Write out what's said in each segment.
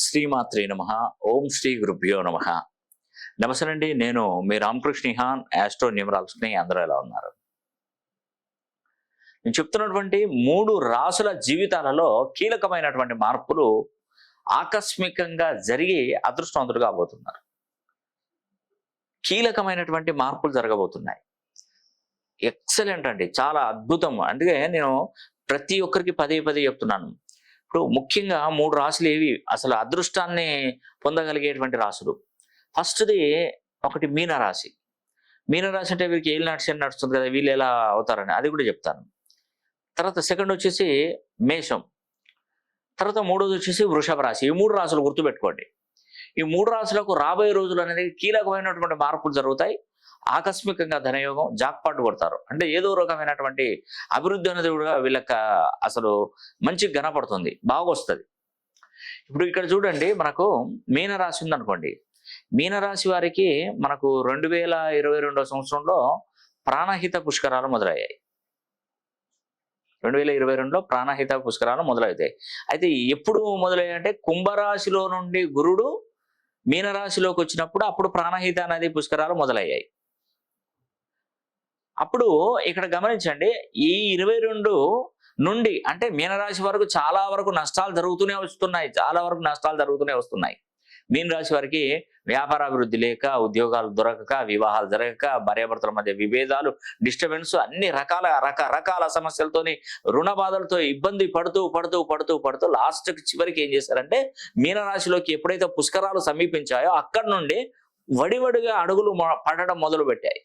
శ్రీమాత్రే నమః. ఓం శ్రీ గురుభ్యో నమః. నమస్తే అండి. నేను మీ రామకృష్ణ హాన్, ఆస్ట్రో న్యూమరాలజిస్ట్ని. అందరూ ఎలా ఉన్నారు? నేను చెప్తున్నటువంటి 3 రాసుల జీవితాలలో కీలకమైనటువంటి మార్పులు ఆకస్మికంగా జరిగి అదృష్టవంతులు కాబోతున్నారు. కీలకమైనటువంటి మార్పులు జరగబోతున్నాయి. ఎక్సలెంట్ అండి, చాలా అద్భుతం. అందుకే నేను ప్రతి ఒక్కరికి పదే పదే చెప్తున్నాను. ఇప్పుడు ముఖ్యంగా 3 రాశులు ఏవి అసలు అదృష్టాన్ని పొందగలిగేటువంటి రాశులు. ఫస్ట్ది ఒకటి మీనరాశి. మీనరాశి అంటే వీరికి ఏళ్ళు నడుస్తుంది కదా, వీళ్ళు ఎలా అవుతారని అది కూడా చెప్తాను. తర్వాత సెకండ్ వచ్చేసి మేషం. తర్వాత మూడోది వచ్చేసి వృషభ రాశి. ఈ 3 రాశులు గుర్తుపెట్టుకోండి. ఈ 3 రాశులకు రాబోయే రోజులు అనేది కీలకమైనటువంటి మార్పులు జరుగుతాయి. ఆకస్మికంగా ధనయోగం, జాక్పాట్ కొడతారు. అంటే ఏదో రకమైనటువంటి అభివృద్ధి అనేది కూడా వీళ్ళకి అసలు మంచి కనపడుతుంది, బాగొస్తుంది. ఇప్పుడు ఇక్కడ చూడండి, మనకు మీనరాశి ఉందనుకోండి. మీనరాశి వారికి మనకు 2022 సంవత్సరంలో ప్రాణహిత పుష్కరాలు మొదలయ్యాయి. 2022లో ప్రాణహిత పుష్కరాలు మొదలవుతాయి. అయితే ఎప్పుడు మొదలయ్యాయంటే కుంభరాశిలో నుండి గురుడు మీనరాశిలోకి వచ్చినప్పుడు అప్పుడు ప్రాణహిత నది పుష్కరాలు మొదలయ్యాయి. అప్పుడు ఇక్కడ గమనించండి, ఈ 22 నుండి అంటే మీనరాశి వరకు చాలా వరకు నష్టాలు జరుగుతూనే వస్తున్నాయి. మీనరాశి వారికి వ్యాపార అభివృద్ధి లేక, ఉద్యోగాలు దొరకక, వివాహాలు జరగక, భార్యాభర్తల మధ్య విభేదాలు, డిస్టర్బెన్స్, అన్ని రకరకాల సమస్యలతోని, రుణ బాధలతో ఇబ్బంది పడుతూ లాస్ట్కి చివరికి ఏం చేశారంటే మీనరాశిలోకి ఎప్పుడైతే పుష్కరాలు సమీపించాయో అక్కడి నుండి వడివడిగా అడుగులు పడడం మొదలు పెట్టాయి.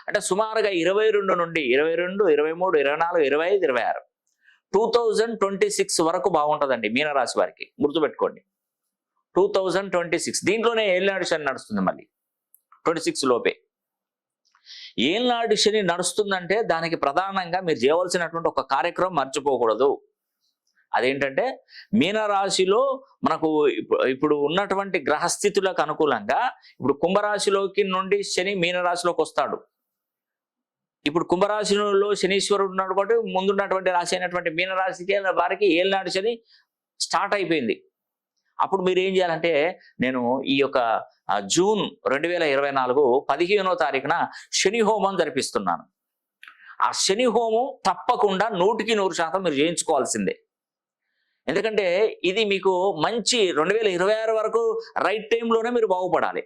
అంటే సుమారుగా 22 నుండి 22, 23, 24, 25, 26 2026 వరకు బాగుంటుందండి మీనరాశి వారికి. గుర్తుపెట్టుకోండి, 2026 దీంట్లోనే ఏళ్ళనాడు శని నడుస్తుంది. మళ్ళీ 26 లోపే ఏళ్ళనాడు శని నడుస్తుందంటే దానికి ప్రధానంగా మీరు చేయవలసినటువంటి ఒక కార్యక్రమం మర్చిపోకూడదు. అదేంటంటే మీనరాశిలో మనకు ఇప్పుడు ఉన్నటువంటి గ్రహస్థితులకు అనుకూలంగా ఇప్పుడు కుంభరాశిలోకి నుండి శని మీనరాశిలోకి వస్తాడు. ఇప్పుడు కుంభరాశిలో శనీశ్వరుడు ఉన్నాడు కాబట్టి ముందున్నటువంటి రాశి అయినటువంటి మీనరాశికి వారికి ఏళ్ళనాడు శని స్టార్ట్ అయిపోయింది. అప్పుడు మీరు ఏం చేయాలంటే, నేను ఈ యొక్క జూన్ 2024 15వ తారీఖున శని హోమం జరిపిస్తున్నాను. ఆ శని హోమం తప్పకుండా 100% మీరు చేయించుకోవాల్సిందే. ఎందుకంటే ఇది మీకు మంచి 2026 వరకు రైట్ టైంలోనే మీరు బాగుపడాలి.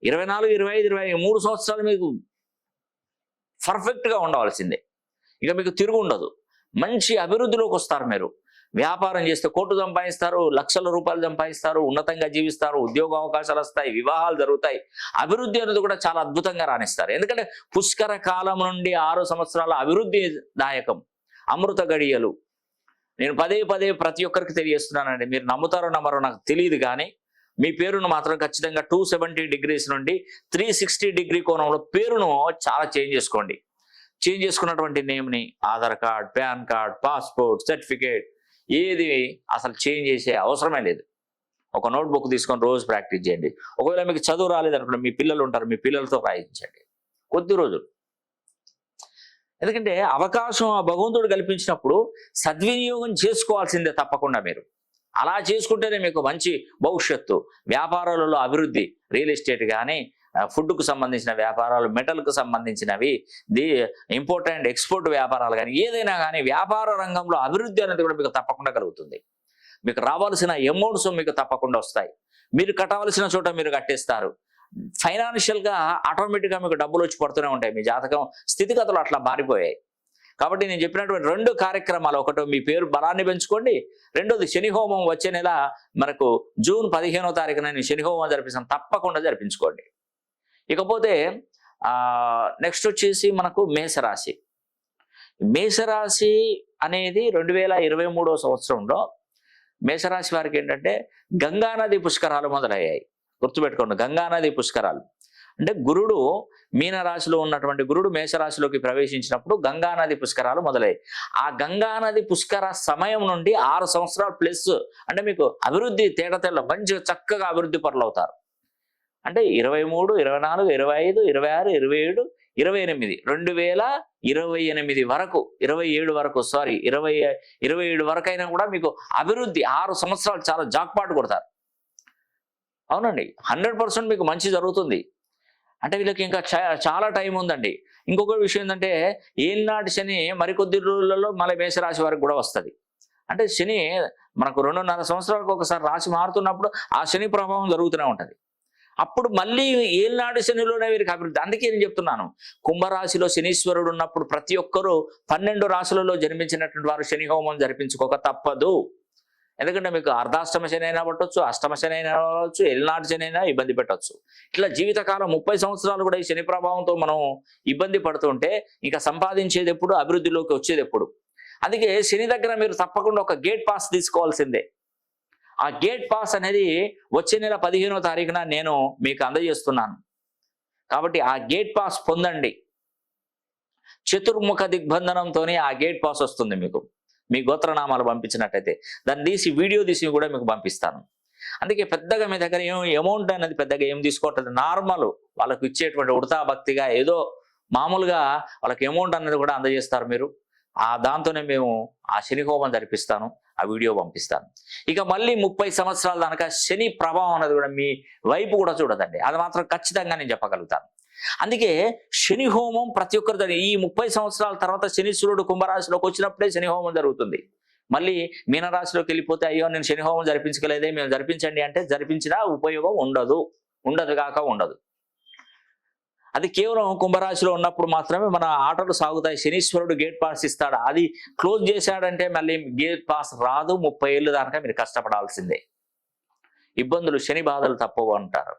24, 25, 23 సంవత్సరాలు మీకు పర్ఫెక్ట్గా ఉండవలసిందే. ఇక మీకు తిరుగు ఉండదు. మంచి అభివృద్ధిలోకి వస్తారు. మీరు వ్యాపారం చేస్తే కోట్లు సంపాదిస్తారు, లక్షల రూపాయలు సంపాదిస్తారు, ఉన్నతంగా జీవిస్తారు, ఉద్యోగ అవకాశాలు వస్తాయి, వివాహాలు జరుగుతాయి. అభివృద్ధి అనేది కూడా చాలా అద్భుతంగా రాణిస్తారు. ఎందుకంటే పుష్కర కాలం నుండి 6 సంవత్సరాల అభివృద్ధి దాయకం, అమృత గడియలు. నేను పదే ప్రతి ఒక్కరికి తెలియజేస్తున్నానండి. మీరు నమ్ముతారో నమ్మరో నాకు తెలియదు, కానీ మీ పేరును మాత్రం ఖచ్చితంగా 270 డిగ్రీస్ నుండి 360 డిగ్రీ కోణంలో పేరును చాలా చేంజ్ చేసుకోండి. చేంజ్ చేసుకున్నటువంటి నేమ్ని Aadhaar card, PAN card, passport, certificate ఏది అసలు చేంజ్ చేసే అవసరమే లేదు. ఒక నోట్బుక్ తీసుకొని రోజు ప్రాక్టీస్ చేయండి. ఒకవేళ మీకు చదువు రాలేదనుకోండి, మీ పిల్లలు ఉంటారు, మీ పిల్లలతో రాయించండి కొద్ది రోజులు. ఎందుకంటే అవకాశం ఆ భగవంతుడు కల్పించినప్పుడు సద్వినియోగం చేసుకోవాల్సిందే తప్పకుండా. మీరు అలా చేసుకుంటేనే మీకు మంచి భవిష్యత్తు, వ్యాపారాలలో అభివృద్ధి, రియల్ ఎస్టేట్ కానీ, ఫుడ్కు సంబంధించిన వ్యాపారాలు, మెటల్కు సంబంధించినవి, ఇంపోర్ట్ అండ్ ఎక్స్పోర్ట్ వ్యాపారాలు కానీ, ఏదైనా కానీ వ్యాపార రంగంలో అభివృద్ధి అనేది కూడా మీకు తప్పకుండా కలుగుతుంది. మీకు రావాల్సిన అమౌంట్స్ మీకు తప్పకుండా వస్తాయి. మీరు కట్టవలసిన చోట మీరు కట్టేస్తారు. ఫైనాన్షియల్గా ఆటోమేటిక్గా మీకు డబ్బులు వచ్చి పడుతూనే ఉంటాయి. మీ జాతకం స్థితిగతులు అట్లా మారిపోయాయి. కాబట్టి నేను చెప్పినటువంటి 2 కార్యక్రమాలు, ఒకటో మీ పేరు బలాన్ని పెంచుకోండి, రెండోది శని హోమం వచ్చే నెల మనకు జూన్ 15వ తారీఖున నేను శని హోమం జరిపిస్తాను, తప్పకుండా జరిపించుకోండి. ఇకపోతే నెక్స్ట్ వచ్చేసి మనకు మేషరాశి. మేషరాశి అనేది 2023 సంవత్సరంలో మేషరాశి వారికి ఏంటంటే గంగానది పుష్కరాలు మొదలయ్యాయి. గుర్తుపెట్టుకోండి, గంగానది పుష్కరాలు అంటే గురుడు మీనరాశిలో ఉన్నటువంటి గురుడు మేషరాశిలోకి ప్రవేశించినప్పుడు గంగానది పుష్కరాలు మొదలయ్యాయి. ఆ గంగానది పుష్కర సమయం నుండి 6 సంవత్సరాలు ప్లస్ అంటే మీకు అభివృద్ధి తేటతెల్ల మంచిగా చక్కగా అభివృద్ధి పరులు అవుతారు. అంటే 23, 24, 25, 26, 27, 28 2028 వరకు 27 వరకు 27 వరకు అయినా కూడా మీకు అభివృద్ధి 6 సంవత్సరాలు చాలా జాక్పాట్ కొడతారు. అవునండి. 100% మీకు మంచి జరుగుతుంది. అంటే వీళ్ళకి ఇంకా చాలా టైం ఉందండి. ఇంకొక విషయం ఏందంటే, ఏలినాటి శని మరికొద్ది రోజులలో మళ్ళీ మేషరాశి వారికి కూడా వస్తది. అంటే శని మనకు 2.5 సంవత్సరాలకు ఒకసారి రాశి మారుతున్నప్పుడు ఆ శని ప్రభావం జరుగుతూనే ఉంటది. అప్పుడు మళ్ళీ ఏలినాటి శనిలోనే వీరికి అభివృద్ధి. అందుకే నేను చెప్తున్నాను, కుంభరాశిలో శనీశ్వరుడు ఉన్నప్పుడు ప్రతి ఒక్కరూ 12 రాశులలో జన్మించినటువంటి వారు శని హోమం జరిపించుకోక తప్పదు. ఎందుకంటే మీకు అర్ధాష్టమ శని అయినా పట్టొచ్చు, అష్టమ శని అయినా పట్టవచ్చు, ఏలినాటి శని అయినా ఇబ్బంది పెట్టవచ్చు. ఇట్లా జీవితకాలం 30 సంవత్సరాలు కూడా ఈ శని ప్రభావంతో మనం ఇబ్బంది పడుతుంటే ఇంకా సంపాదించేది ఎప్పుడు, అభివృద్ధిలోకి వచ్చేది ఎప్పుడు? అందుకే శని దగ్గర మీరు తప్పకుండా ఒక గేట్ పాస్ తీసుకోవాల్సిందే. ఆ గేట్ పాస్ అనేది వచ్చే నెల 15వ తారీఖున నేను మీకు అందజేస్తున్నాను. కాబట్టి ఆ గేట్ పాస్ పొందండి. చతుర్ముఖ దిగ్బంధనంతోనే ఆ గేట్ పాస్ వస్తుంది మీకు. మీ గోత్రనామాలు పంపించినట్టయితే దాన్ని తీసి వీడియో తీసి కూడా మీకు పంపిస్తాను. అందుకే పెద్దగా మీ దగ్గర అమౌంట్ అనేది పెద్దగా ఏం తీసుకోవట్లేదు. నార్మల్ వాళ్ళకు ఇచ్చేటువంటి ఉడతా భక్తిగా ఏదో మామూలుగా వాళ్ళకి అమౌంట్ అనేది కూడా అందజేస్తారు మీరు. దాంతోనే మేము ఆ శని హోమం జరిపిస్తాను, ఆ వీడియో పంపిస్తాను. ఇక మళ్ళీ 30 సంవత్సరాల దాకా శని ప్రభావం అనేది కూడా మీ వైపు కూడా చూడదండి. అది మాత్రం ఖచ్చితంగా నేను చెప్పగలుగుతాను. అందుకే శని హోమం ప్రతి ఒక్కరి ఈ 30 సంవత్సరాల తర్వాత శనీశ్వరుడు కుంభరాశిలోకి వచ్చినప్పుడే శని హోమం జరుగుతుంది. మళ్ళీ మీనరాశిలోకి వెళ్ళిపోతే అయ్యో నేను శని హోమం జరిపించగలేదే, మేము జరిపించండి అంటే జరిపించినా ఉపయోగం ఉండదు, ఉండదు. అది కేవలం కుంభరాశిలో ఉన్నప్పుడు మాత్రమే మన ఆటలు సాగుతాయి. శనీశ్వరుడు గేట్ పాస్ ఇస్తాడు, అది క్లోజ్ చేశాడంటే మళ్ళీ గేట్ పాస్ రాదు. 30 ఏళ్ళు దాకా మీరు కష్టపడాల్సిందే. ఇబ్బందులు, శని బాధలు తప్పవు అంటారు.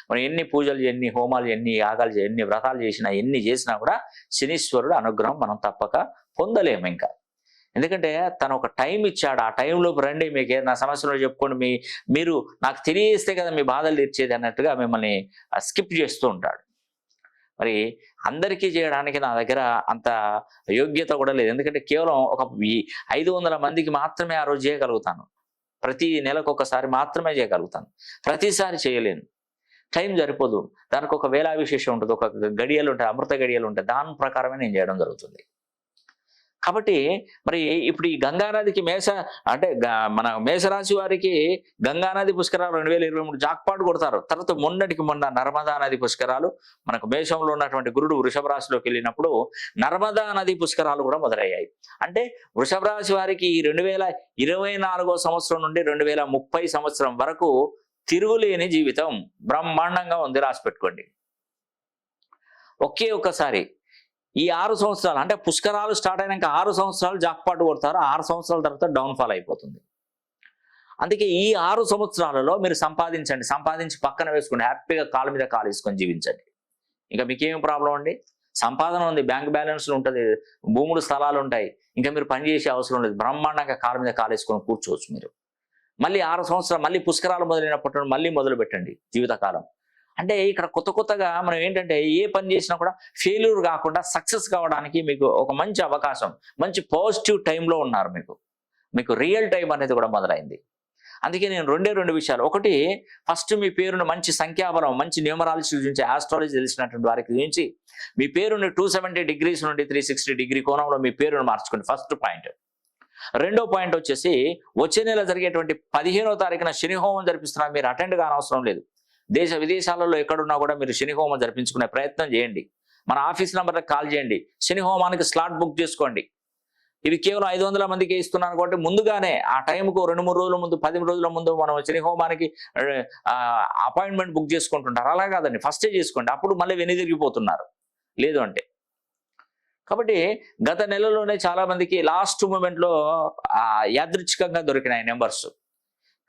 మనం ఎన్ని పూజలు, ఎన్ని హోమాలు, ఎన్ని యాగాలు, ఎన్ని వ్రతాలు చేసినా, ఎన్ని చేసినా కూడా శనీశ్వరుడు అనుగ్రహం మనం తప్పక పొందలేము ఇంకా. ఎందుకంటే తను ఒక టైం ఇచ్చాడు, ఆ టైంలోపు రండి, మీకు ఏదైనా సమస్యలు చెప్పుకోండి, మీరు నాకు తెలియజేస్తే కదా మీ బాధలు తీర్చేది అన్నట్టుగా మిమ్మల్ని స్కిప్ చేస్తూ ఉంటాడు. మరి అందరికీ చేయడానికి నా దగ్గర అంత యోగ్యత కూడా లేదు. ఎందుకంటే కేవలం ఒక 500 మందికి మాత్రమే ఆ రోజు చేయగలుగుతాను. ప్రతి నెలకు ఒకసారి మాత్రమే చేయగలుగుతాను, ప్రతిసారి చేయలేను. టైం సరిపోదు. దానికి ఒక వేళా విశేషం ఉంటుంది, ఒక గడియలు ఉంటాయి, అమృత గడియలు ఉంటాయి. దాని ప్రకారమే నేను చేయడం జరుగుతుంది. కాబట్టి మరి ఇప్పుడు ఈ గంగానదికి మన మేషరాశి వారికి గంగానది పుష్కరాలు 2023 జాక్పాట్ కొడతారు. తర్వాత మొన్న నర్మదా నది పుష్కరాలు, మనకు మేషంలో ఉన్నటువంటి గురుడు వృషభ రాశిలోకి వెళ్ళినప్పుడు నర్మదా నది పుష్కరాలు కూడా మొదలయ్యాయి. అంటే వృషభ రాశి వారికి 2024 సంవత్సరం నుండి 2030 సంవత్సరం వరకు తిరుగులేని జీవితం బ్రహ్మాండంగా ఉంది. రాసి పెట్టుకోండి. ఒక్కసారి ఈ 6 సంవత్సరాలు అంటే పుష్కరాలు స్టార్ట్ అయినాక 6 సంవత్సరాలు జాక్పాట్ కొడతారు. 6 సంవత్సరాల తర్వాత డౌన్ఫాల్ అయిపోతుంది. అందుకే ఈ 6 సంవత్సరాలలో మీరు సంపాదించి పక్కన వేసుకోండి. హ్యాపీగా కాలు మీద కాలు వేసుకొని జీవించండి. ఇంకా మీకేం ప్రాబ్లం అండి? సంపాదన ఉంది, బ్యాంక్ బ్యాలెన్స్లు ఉంటుంది, భూములు, స్థలాలు ఉంటాయి. ఇంకా మీరు పని చేసే అవసరం లేదు. బ్రహ్మాండంగా కాలు మీద కాలు వేసుకొని కూర్చోవచ్చు మీరు. మళ్ళీ 6 సంవత్సరాలు మళ్ళీ పుష్కరాలు మొదలైనప్పటి మళ్ళీ మొదలు పెట్టండి జీవితకాలం. అంటే ఇక్కడ కొత్తగా మనం ఏంటంటే ఏ పని చేసినా కూడా ఫెయిల్యూర్ కాకుండా సక్సెస్ కావడానికి మీకు ఒక మంచి అవకాశం, మంచి పాజిటివ్ టైంలో ఉన్నారు. మీకు రియల్ టైం అనేది కూడా మొదలైంది. అందుకే నేను రెండు విషయాలు. ఒకటి, ఫస్ట్ మీ పేరును మంచి సంఖ్యాబలం, మంచి న్యూమరాలజీ గురించి, ఆస్ట్రాలజీ తెలిసినటువంటి వారికి గురించి మీ పేరుని 270 డిగ్రీస్ నుండి 360 డిగ్రీ కోణంలో మీ పేరును మార్చుకోండి. First point. రెండో పాయింట్ వచ్చేసి, వచ్చే నెల జరిగేటువంటి 15వ తారీఖున శని హోమం జరిపిస్తున్నా, మీరు అటెండ్ కానవసరం లేదు. దేశ విదేశాలలో ఎక్కడున్నా కూడా మీరు శని హోమం జరిపించుకునే ప్రయత్నం చేయండి. మన ఆఫీస్ నెంబర్కి కాల్ చేయండి. శని హోమానికి స్లాట్ బుక్ చేసుకోండి. ఇవి కేవలం 500 మందికి ఇస్తున్నాను కాబట్టి ముందుగానే ఆ టైంకు 2-3 రోజుల ముందు, 10 రోజుల ముందు మనం శని హోమానికి అపాయింట్మెంట్ బుక్ చేసుకుంటుంటారు. అలా కాదండి, ఫస్టే చేసుకోండి. అప్పుడు మళ్ళీ వెనుదిరిగిపోతున్నారు లేదు అంటే. కాబట్టి గత నెలలోనే చాలా మందికి లాస్ట్ మూమెంట్లో యాదృచ్ఛికంగా దొరికినాయి నెంబర్స్.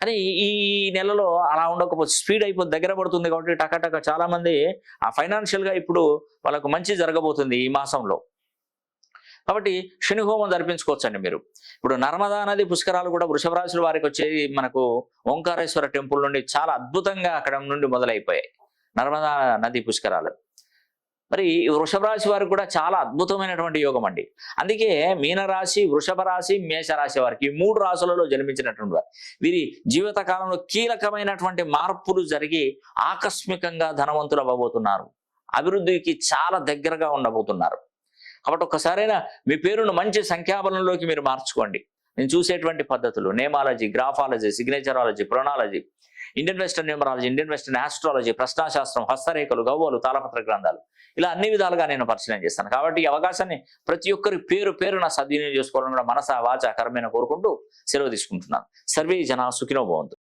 కానీ ఈ నెలలో అలా ఉండకపోతే స్పీడ్ అయిపోతే దగ్గర పడుతుంది కాబట్టి టకటక చాలా మంది ఫైనాన్షియల్గా ఇప్పుడు వాళ్ళకు మంచి జరగబోతుంది ఈ మాసంలో. కాబట్టి శని హోమం జరిపించుకోవచ్చండి మీరు. ఇప్పుడు నర్మదా నది పుష్కరాలు కూడా వృషభ రాశుల వారికి వచ్చేది మనకు ఓంకారేశ్వర టెంపుల్ నుండి చాలా అద్భుతంగా అక్కడ నుండి మొదలైపోయాయి నర్మదా నది పుష్కరాలు. మరి వృషభ రాశి వారికి కూడా చాలా అద్భుతమైనటువంటి యోగం అండి. అందుకే మీనరాశి, వృషభ రాశి, మేషరాశి వారికి 3 రాశులలో జన్మించినటువంటి వారు వీరి జీవిత కాలంలో కీలకమైనటువంటి మార్పులు జరిగి ఆకస్మికంగా ధనవంతులు అవ్వబోతున్నారు. అభివృద్ధికి చాలా దగ్గరగా ఉండబోతున్నారు. కాబట్టి ఒక్కసారైనా మీ పేరును మంచి సంఖ్యాబలంలోకి మీరు మార్చుకోండి. నేను చూసేటువంటి పద్ధతులు nameology, graphology, signatureology, pronology Indian western numerology, Indian western astrology, ప్రశ్నాశాస్త్రం, హస్తరేఖలు, గవ్వలు, తాళపత్ర గ్రంథాలు, ఇలా అన్ని విధాలుగా నేను పరిశీలన చేస్తాను. కాబట్టి ఈ అవకాశాన్ని ప్రతి ఒక్కరి పేరు పేరున సద్వినియోగం చేసుకోవడం కూడా మనస వాచ కర్మేణ కోరుకుంటూ సెలవు తీసుకుంటున్నాను. సర్వే జన సుఖినో భవంతు.